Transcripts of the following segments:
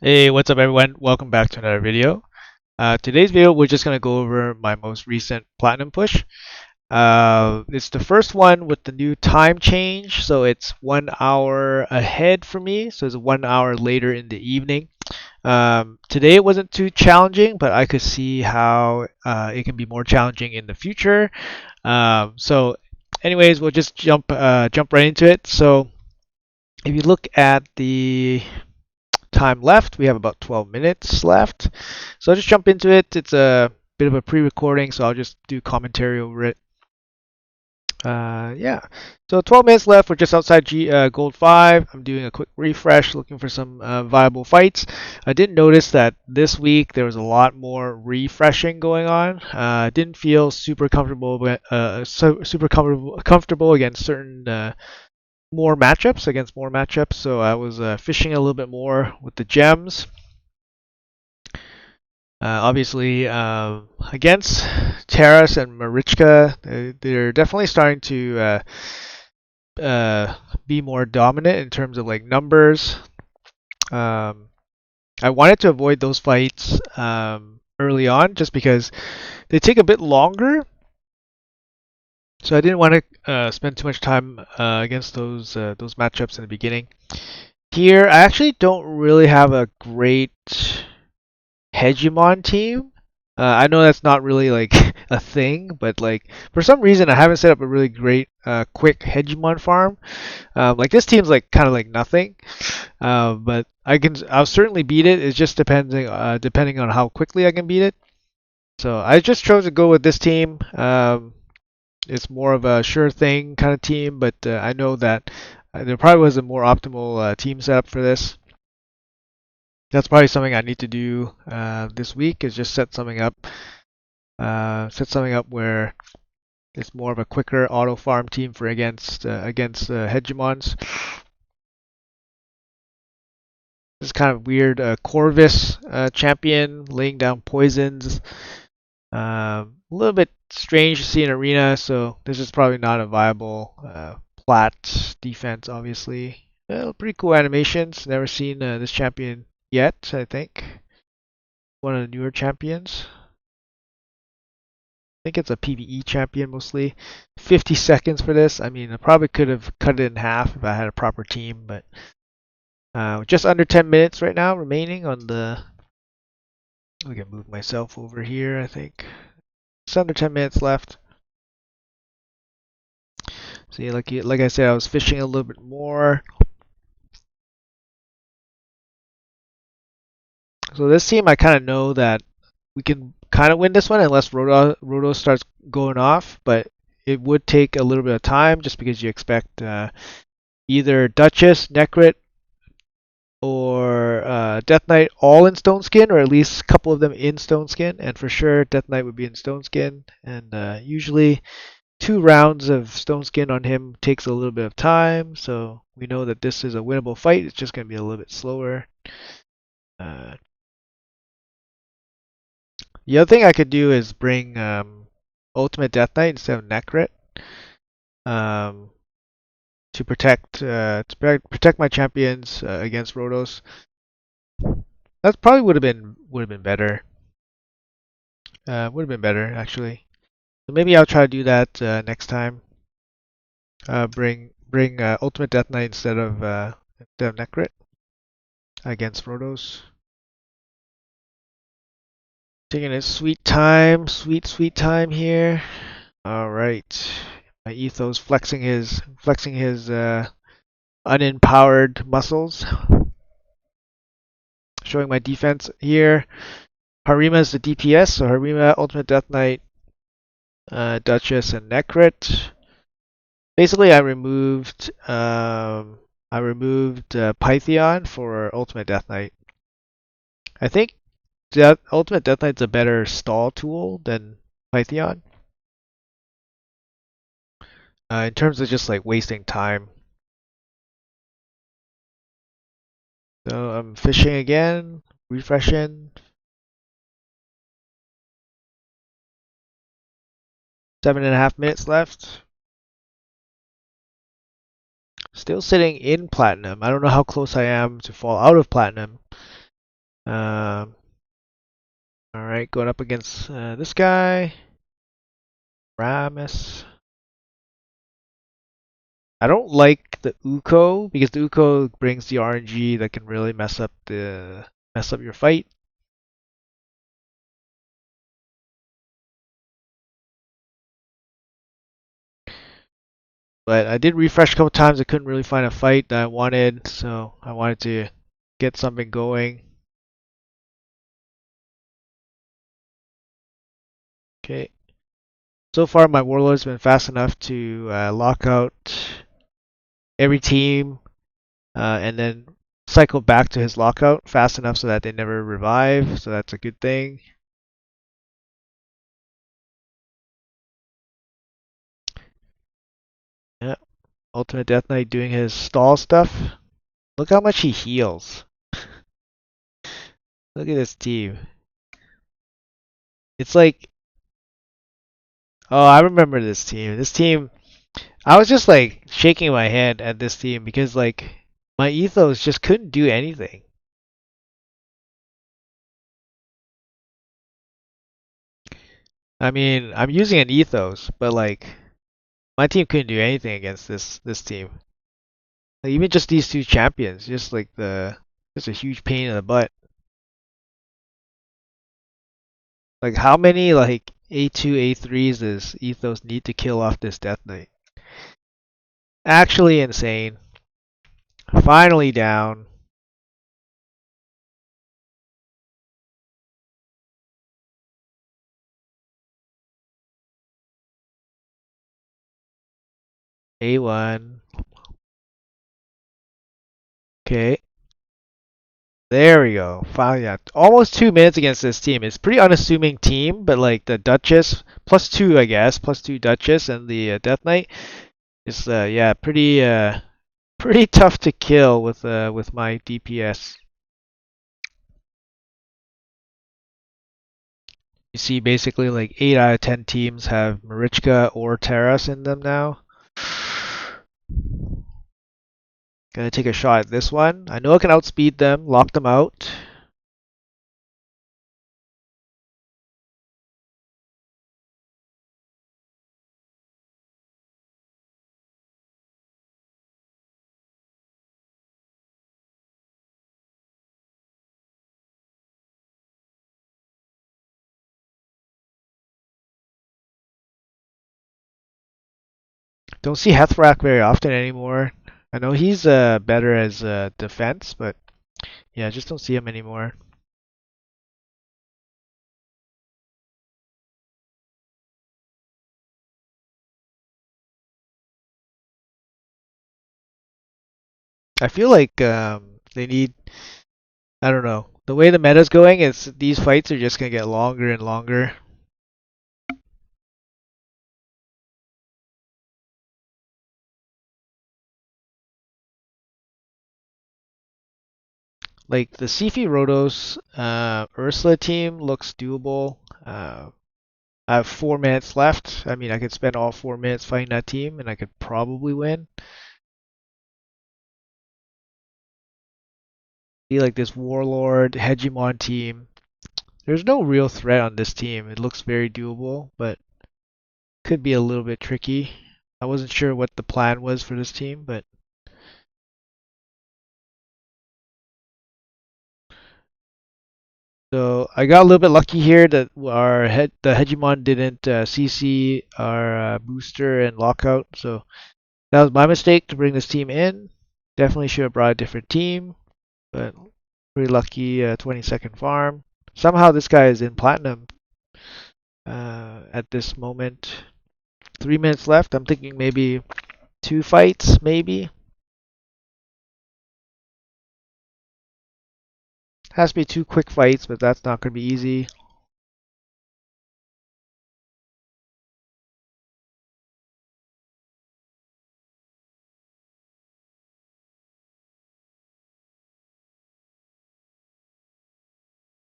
Hey, what's up everyone? Welcome back to another video. Today's video, we're just going to go over my most recent platinum push. It's the first one with the new time change, so it's 1 hour ahead for me, so it's 1 hour later in the evening. Today it wasn't too challenging, but I could see how it can be more challenging in the future. So anyways, we'll just jump right into it. So if you look at the time left. We have about 12 minutes left. So I'll just jump into it. It's a bit of a pre-recording, so I'll just do commentary over it. Yeah. So 12 minutes left. We're just outside Gold 5. I'm doing a quick refresh, looking for some viable fights. I did notice that this week there was a lot more refreshing going on. Didn't feel super comfortable, super comfortable against certain more matchups, so I was fishing a little bit more with the gems. Obviously, against Taras and Marichka, they're definitely starting to be more dominant in terms of like numbers. Um, I wanted to avoid those fights early on just because they take a bit longer. So I didn't want to spend too much time against those matchups in the beginning. Here, I actually don't really have a great hegemon team. I know that's not really like a thing, but like for some reason I haven't set up a really great quick hegemon farm. Like this team's like kind of like nothing, but I'll certainly beat it. It's just depending on how quickly I can beat it. So I just chose to go with this team. It's more of a sure thing kind of team, but I know that there probably was a more optimal team setup for this. That's probably something I need to do this week is just set something up where it's more of a quicker auto farm team for against hegemons. This is kind of weird. Corvus champion laying down poisons. A little bit strange to see in arena, so this is probably not a viable plat defense. Obviously, pretty cool animations. Never seen this champion yet. I think one of the newer champions. I think it's a PvE champion mostly. 50 seconds for this. I mean, I probably could have cut it in half if I had a proper team, but just under 10 minutes right now remaining on the. I can move myself over here, I think. Just under 10 minutes left. See, like I said, I was fishing a little bit more. So this team, I kind of know that we can kind of win this one unless Roto starts going off, but it would take a little bit of time just because you expect either Duchess, Necrit, or Death Knight all in Stone Skin, or at least a couple of them in Stone Skin, and for sure Death Knight would be in Stone Skin, and usually 2 rounds of Stone Skin on him takes a little bit of time, so we know that this is a winnable fight. It's just going to be a little bit slower. Uh, the other thing I could do is bring Ultimate Death Knight instead of Necrit um, to protect my champions against Rotos. That probably would have been better. Would have been better actually. So maybe I'll try to do that next time. Bring Ultimate Death Knight instead of Necrit against Rotos. Taking a sweet time here. All right, my Ethos flexing his unempowered muscles. Showing my defense here. Harima is the DPS, so Harima, Ultimate Death Knight, Duchess, and Necrit. Basically, I removed Pythion for Ultimate Death Knight. I think Ultimate Death Knight's a better stall tool than Pythion. In terms of just like wasting time. So I'm fishing again, refreshing. 7.5 minutes left. Still sitting in platinum. I don't know how close I am to fall out of platinum. Um, all right, going up against this guy, Ramus. I don't like the Uko because the Uko brings the RNG that can really mess up your fight. But I did refresh a couple times. I couldn't really find a fight that I wanted, so I wanted to get something going. Okay. So far, my Warlord's been fast enough to lock out every team and then cycle back to his lockout fast enough so that they never revive. So that's a good thing. Yeah. Ultimate Death Knight doing his stall stuff. Look how much he heals. Look at this team. It's like, oh, I remember this team. This team, I was just like shaking my head at this team because like my ethos just couldn't do anything. I mean, I'm using an ethos, but like my team couldn't do anything against this team. Like, even just these two champions, just a huge pain in the butt. Like how many like A2 A3s does ethos need to kill off this Death Knight? Actually insane. Finally down. A1. Okay. There we go. Finally, yeah. Almost 2 minutes against this team. It's a pretty unassuming team, but like the Duchess, plus two, I guess, plus two Duchess and the Death Knight is, yeah, pretty tough to kill with my DPS. You see, basically, like 8 out of 10 teams have Marichka or Terras in them now. Gonna take a shot at this one. I know I can outspeed them, lock them out. Don't see Hethrak very often anymore. I know he's better as defense, but yeah, I just don't see him anymore. I feel like they need, I don't know. The way the meta's going is these fights are just gonna get longer and longer. Like the Sifi Rodos Ursula team looks doable. I have 4 minutes left. I mean, I could spend all 4 minutes fighting that team, and I could probably win. See, like this Warlord Hegemon team. There's no real threat on this team. It looks very doable, but could be a little bit tricky. I wasn't sure what the plan was for this team, but so I got a little bit lucky here that the Hegemon didn't CC our booster and lockout. So that was my mistake to bring this team in. Definitely should have brought a different team, but pretty lucky 20-second farm. Somehow this guy is in platinum at this moment. 3 minutes left. I'm thinking maybe two fights, maybe. Has to be two quick fights, but that's not going to be easy.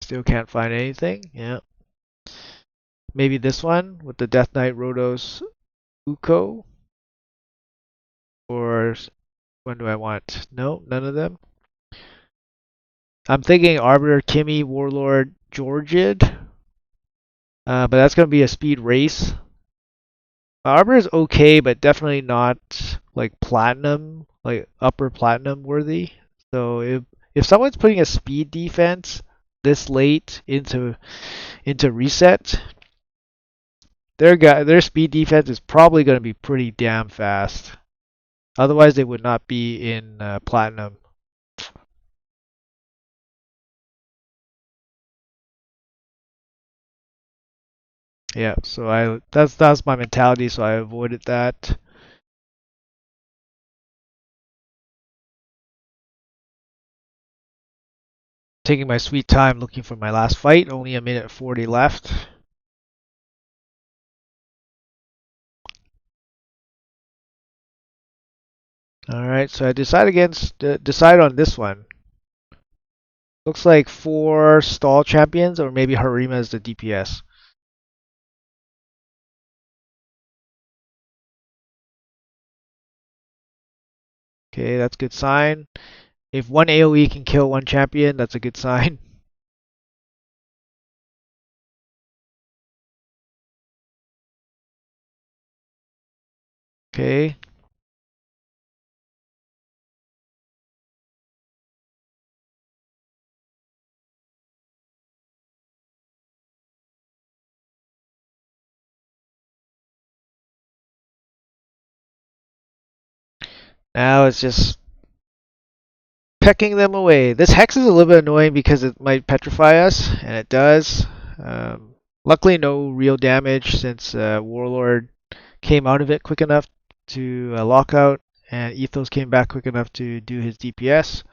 Still can't find anything. Yeah. Maybe this one with the Death Knight Rodos Uko. Or when do I want? No, none of them. I'm thinking Arbiter, Kimmy, Warlord, Georgid. But that's going to be a speed race. Arbiter is okay, but definitely not like platinum, like upper platinum worthy. So if someone's putting a speed defense this late into reset, their speed defense is probably going to be pretty damn fast. Otherwise, they would not be in platinum. Yeah, so that's my mentality. So I avoided that. Taking my sweet time looking for my last fight. Only a minute 40 left. All right, so I decide on this one. Looks like 4 stall champions, or maybe Harima is the DPS. Okay, that's a good sign. If one AoE can kill one champion, that's a good sign. Okay. Now it's just pecking them away. This Hex is a little bit annoying because it might petrify us, and it does. Luckily, no real damage since Warlord came out of it quick enough to lock out, and Ethos came back quick enough to do his DPS.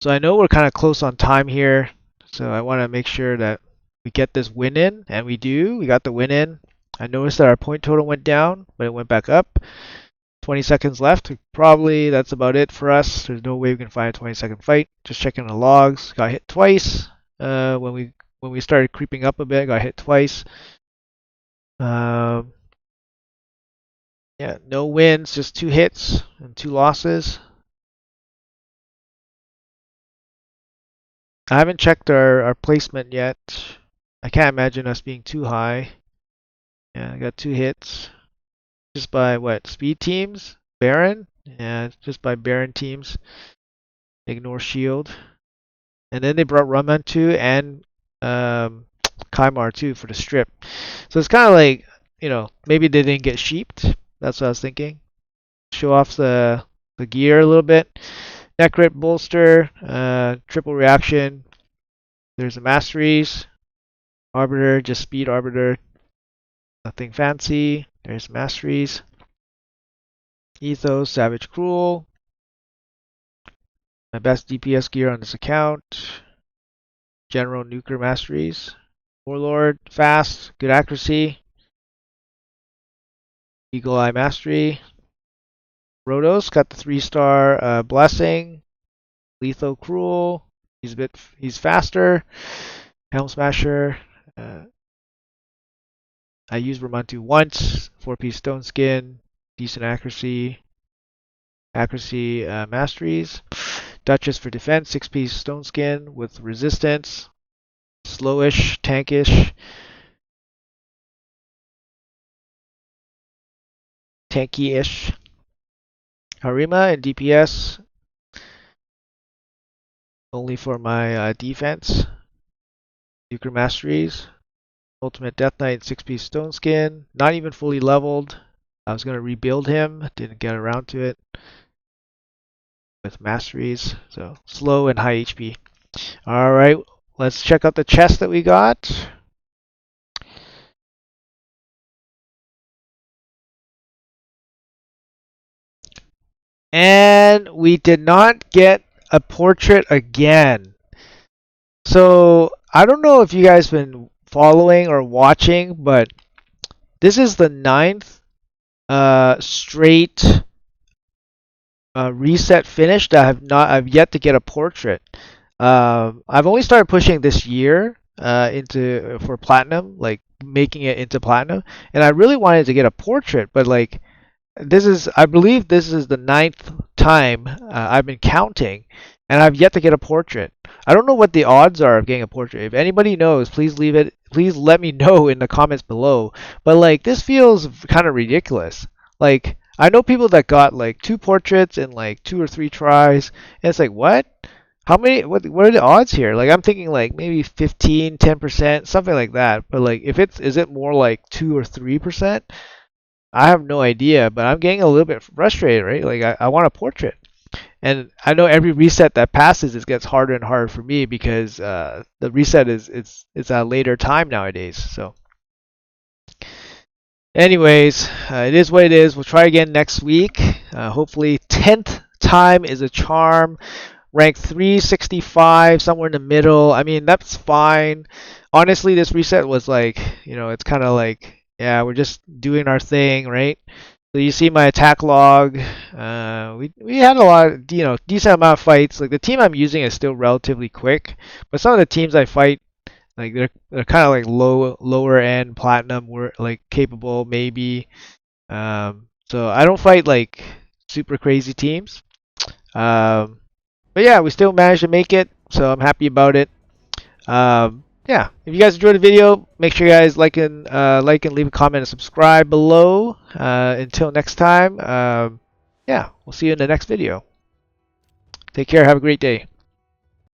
So I know we're kind of close on time here, so I want to make sure that we get this win in, and we do. We got the win in. I noticed that our point total went down, but it went back up. 20 seconds left. Probably that's about it for us. There's no way we can find a 20-second fight. Just checking the logs. Got hit twice. When we started creeping up a bit, got hit twice. Um, yeah, no wins, just 2 hits and 2 losses. I haven't checked our placement yet. I can't imagine us being too high. Yeah, I got 2 hits. Just by what? Speed teams? Baron? Yeah, just by Baron teams. Ignore shield. And then they brought Ramantu and Kaimar too for the strip. So it's kind of like, maybe they didn't get sheeped. That's what I was thinking. Show off the gear a little bit. Necrit bolster, triple reaction. There's the masteries. Arbiter, just speed arbiter. Nothing fancy. There's masteries. Ethos, savage cruel. My best DPS gear on this account. General nuker masteries. Warlord, fast, good accuracy. Eagle Eye Mastery. Rhodos got the 3-star blessing. Letho Cruel. He's faster. Helm Smasher. I used Ramantu once. 4-piece stone skin. Decent accuracy. Accuracy masteries. Duchess for defense. 6-piece stone skin with resistance. Slowish, tankish. Tanky-ish. Harima and DPS. Only for my defense. Nuker Masteries. Ultimate Death Knight 6-piece stone skin. Not even fully leveled. I was going to rebuild him. Didn't get around to it. With Masteries. So slow and high HP. Alright, let's check out the chest that we got. And we did not get a portrait again. So I don't know if you guys been following or watching, but this is the 9th straight reset finish that I've yet to get a portrait. I've only started pushing this year for platinum, like making it into platinum, and I really wanted to get a portrait, but like I believe this is the 9th time I've been counting, and I've yet to get a portrait. I don't know what the odds are of getting a portrait. If anybody knows, please leave it. Please let me know in the comments below. But like this feels kind of ridiculous. Like I know people that got like 2 portraits in like 2 or 3 tries, and it's like what? How many? What are the odds here? Like I'm thinking like maybe 15, 10%, something like that. But like if it's is it more like 2 or 3%? I have no idea. But I'm getting a little bit frustrated, right? Like I want a portrait. And I know every reset that passes, it gets harder and harder for me because the reset is it's a later time nowadays. So, anyways, it is what it is. We'll try again next week. Hopefully, 10th time is a charm. Rank 365, somewhere in the middle. I mean, that's fine. Honestly, this reset was like, it's kind of like, yeah, we're just doing our thing, right? So you see my attack log. We had a lot of, decent amount of fights. Like the team I'm using is still relatively quick, but some of the teams I fight, like they're kind of like lower end platinum, were like capable maybe. So I don't fight like super crazy teams. Um, but yeah, we still managed to make it, so I'm happy about it. Yeah, if you guys enjoyed the video, make sure you guys like and leave a comment and subscribe below. Until next time, yeah, we'll see you in the next video. Take care. Have a great day.